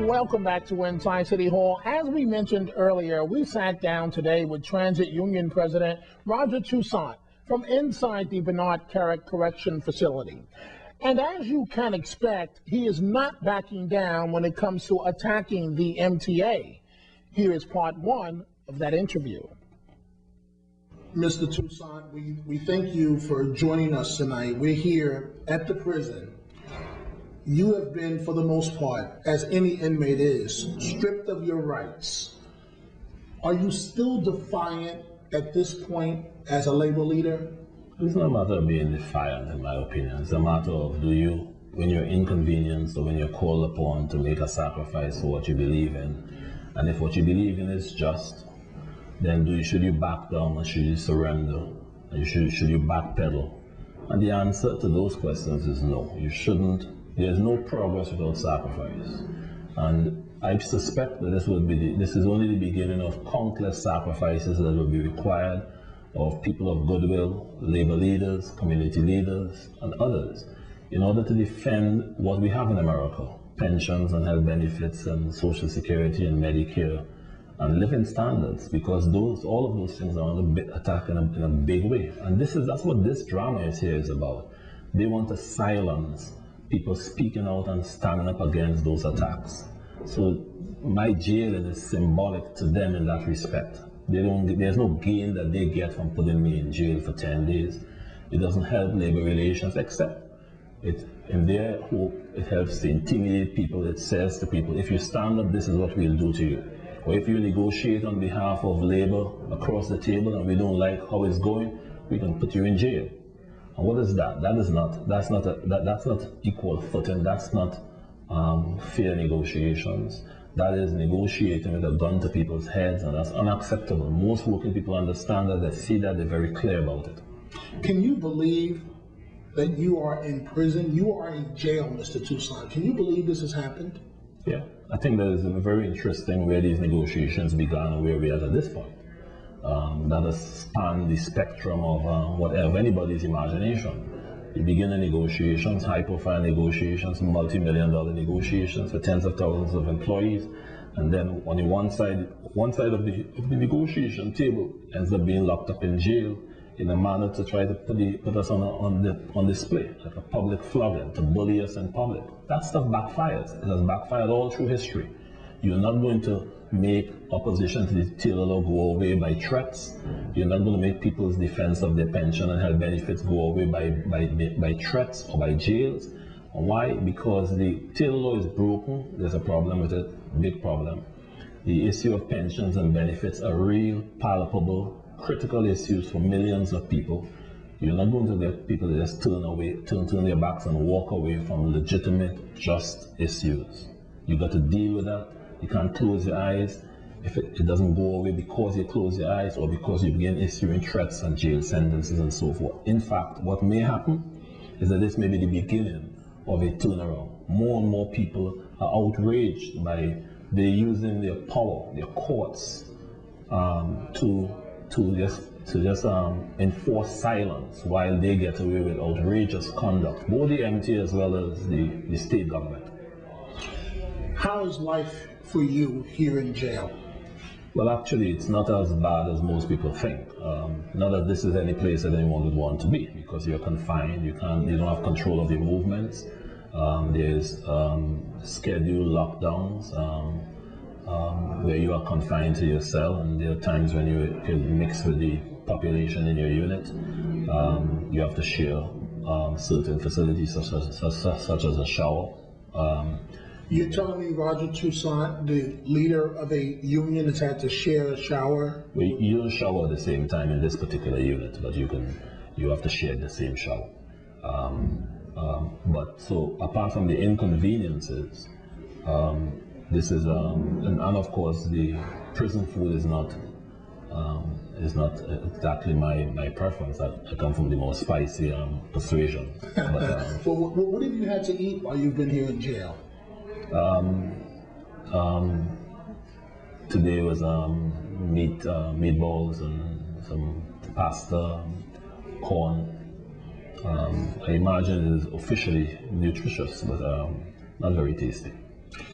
Welcome back to Inside City Hall. As we mentioned earlier, we sat down today with Transit Union President Roger Toussaint from inside the Bernard Carrick Correction Facility. And as you can expect, he is not backing down when it comes to attacking the MTA. Here is part one of that interview. Mr. Toussaint, we thank you for joining us tonight. We're here at the prison. You have been, for the most part, as any inmate is, stripped of your rights. Are you still defiant at this point as a labor leader? It's not a matter of being defiant, in my opinion. It's a matter of when you're inconvenienced or when you're called upon to make a sacrifice for what you believe in. And if what you believe in is just, then should you back down or should you surrender? And should you backpedal? And the answer to those questions is no. You shouldn't. There's no progress without sacrifice. And I suspect that this is only the beginning of countless sacrifices that will be required of people of goodwill, labor leaders, community leaders, and others, in order to defend what we have in America: pensions and health benefits and Social Security and Medicare and living standards, because all of those things are under attack in a big way. And that's what this drama is about. They want to silence people speaking out and standing up against those attacks. So my jail is symbolic to them in that respect. There's no gain that they get from putting me in jail for 10 days. It doesn't help labor relations, except in their hope, it helps to intimidate people. It says to people, if you stand up, this is what we'll do to you. Or if you negotiate on behalf of labor across the table and we don't like how it's going, we can put you in jail. And what is that? That's not equal footing. That's not fair negotiations. That is negotiating with a gun to people's heads, and that's unacceptable. Most working people understand that, they see that, they're very clear about it. Can you believe that you are in prison? You are in jail, Mr. Toussaint. Can you believe this has happened? Yeah, I think that is very interesting where these negotiations began and where we are at this point. That has spanned the spectrum of anybody's imagination. You begin the negotiations, high-profile negotiations, multi-million-dollar negotiations for tens of thousands of employees, and then on the one side of the negotiation table ends up being locked up in jail in a manner to try to put us on display, like a public flogging, to bully us in public. That stuff backfires. It has backfired all through history. You're not going to make opposition to the Taylor law go away by threats. You're not going to make people's defense of their pension and health benefits go away by threats or by jails. And why? Because the Taylor law is broken. There's a problem with it, big problem. The issue of pensions and benefits are real, palpable, critical issues for millions of people. You're not going to get people to just turn their backs and walk away from legitimate, just issues. You've got to deal with that. You can't close your eyes. If it doesn't go away because you close your eyes or because you begin issuing threats and jail sentences and so forth. In fact, what may happen is that this may be the beginning of a turnaround. More and more people are outraged by they're using their power, their courts, to just enforce silence while they get away with outrageous conduct, both the MTA as well as the state government. How is life for you here in jail? Well, actually, it's not as bad as most people think. Not that this is any place that anyone would want to be, because you're confined. You don't have control of your movements. There's scheduled lockdowns where you are confined to your cell, and there are times when you mix with the population in your unit. You have to share certain facilities such as a shower. You're telling me Roger Toussaint, the leader of a union, has had to share a shower? Well, you don't shower at the same time in this particular unit, but you have to share the same shower. But so apart from the inconveniences, this is and of course the prison food is not exactly my preference. I come from the more spicy persuasion. But, well, what have you had to eat while you've been here in jail? Today was meatballs and some pasta, corn. I imagine it is officially nutritious, but not very tasty.